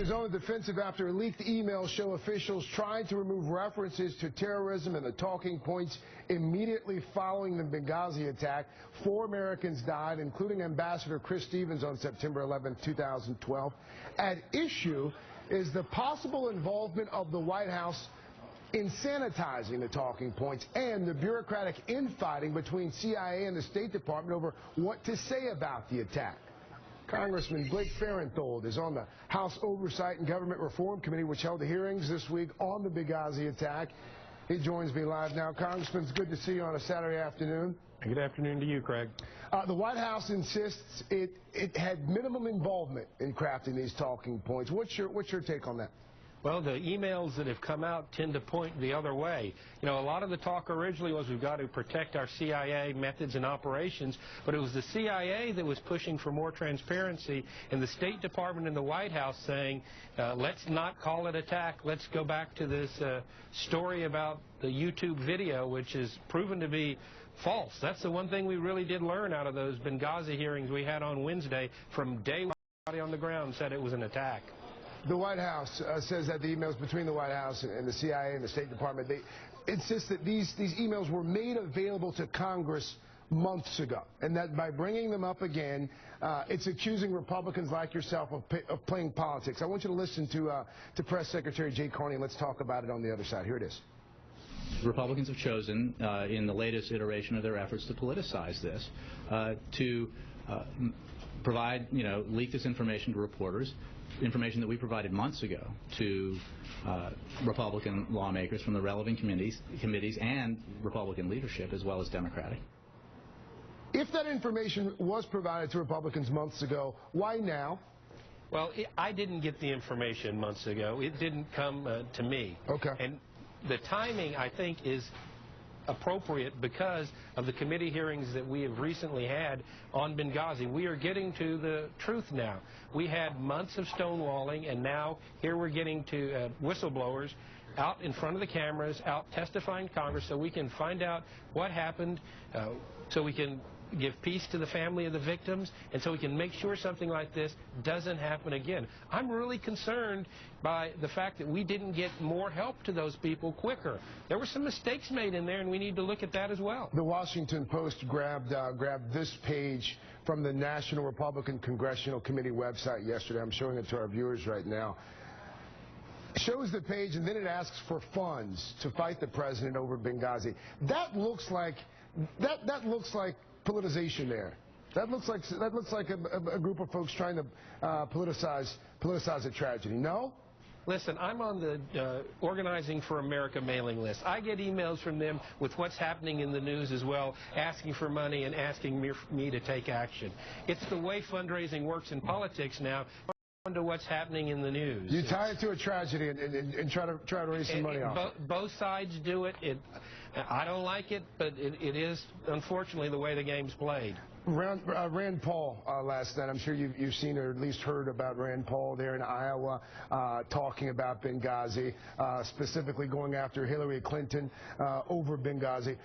His own defensive after leaked emails show officials trying to remove references to terrorism and the talking points immediately following the Benghazi attack. 4 Americans died, including Ambassador Chris Stevens on September 11, 2012. At issue is the possible involvement of the White House in sanitizing the talking points and the bureaucratic infighting between CIA and the State Department over what to say about the attack. Congressman Blake Farenthold is on the House Oversight and Government Reform Committee, which held the hearings this week on the Benghazi attack. He joins me live now. Congressman, it's good to see you on a Saturday afternoon. Good afternoon to you, Craig. The White House insists it had minimum involvement in crafting these talking points. What's your take on that? Well, the emails that have come out tend to point the other way. You know, a lot of the talk originally was we've got to protect our CIA methods and operations, but it was the CIA that was pushing for more transparency, and the State Department and the White House saying, let's not call it attack. Let's go back to this story about the YouTube video, which is proven to be false. That's the one thing we really did learn out of those Benghazi hearings we had on Wednesday. From day one, everybody on the ground said it was an attack. The White House says that the emails between the White House and the CIA and the State Department, they insist that these emails were made available to Congress months ago, and that by bringing them up again, it's accusing Republicans like yourself of playing politics. I want you to listen to Press Secretary Jay Carney, and let's talk about it on the other side. Here it is. Republicans have chosen, in the latest iteration of their efforts to politicize this, to provide, leak this information to reporters, information that we provided months ago to Republican lawmakers from the relevant committees and Republican leadership, as well as Democratic. If that information was provided to Republicans months ago, why now? Well, I didn't get the information months ago. It didn't come to me. Okay. And the timing, I think, is appropriate because of the committee hearings that we have recently had on Benghazi. We are getting to the truth now. We had months of stonewalling, and now here we're getting to whistleblowers out in front of the cameras, out testifying to Congress, so we can find out what happened, so we can give peace to the family of the victims, and so we can make sure something like this doesn't happen again. I'm really concerned by the fact that we didn't get more help to those people quicker. There were some mistakes made in there, and we need to look at that as well. The Washington Post grabbed this page from the National Republican Congressional Committee website yesterday. I'm showing it to our viewers right now. Shows the page, and then it asks for funds to fight the president over Benghazi. That looks like politicization there. That looks like a group of folks trying to politicize a tragedy. No? Listen, I'm on the Organizing for America mailing list. I get emails from them with what's happening in the news as well, asking for money and asking me to take action. It's the way fundraising works in politics now. To what's happening in the news. You tie it to a tragedy and try to raise some money off. Both sides do it. I don't like it, but it is unfortunately the way the game's played. Rand Paul last night. I'm sure you've seen or at least heard about Rand Paul there in Iowa talking about Benghazi, specifically going after Hillary Clinton over Benghazi.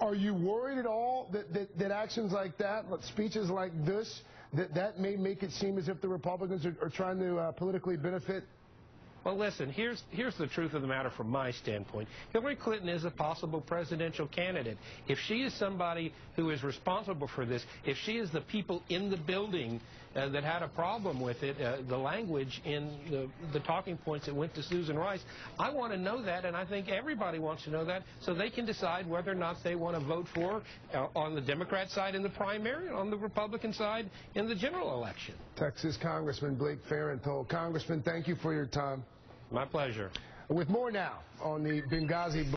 Are you worried at all that actions like that, speeches like this, that may make it seem as if the Republicans are trying to politically benefit? Well, listen, here's the truth of the matter from my standpoint. Hillary Clinton is a possible presidential candidate. If she is somebody who is responsible for this, if she is the people in the building that had a problem with it, the language in the talking points that went to Susan Rice, I want to know that, and I think everybody wants to know that, so they can decide whether or not they want to vote for on the Democrat side in the primary, on the Republican side in the general election. Texas Congressman Blake Farenthold. Congressman, thank you for your time. My pleasure. With more now on the Benghazi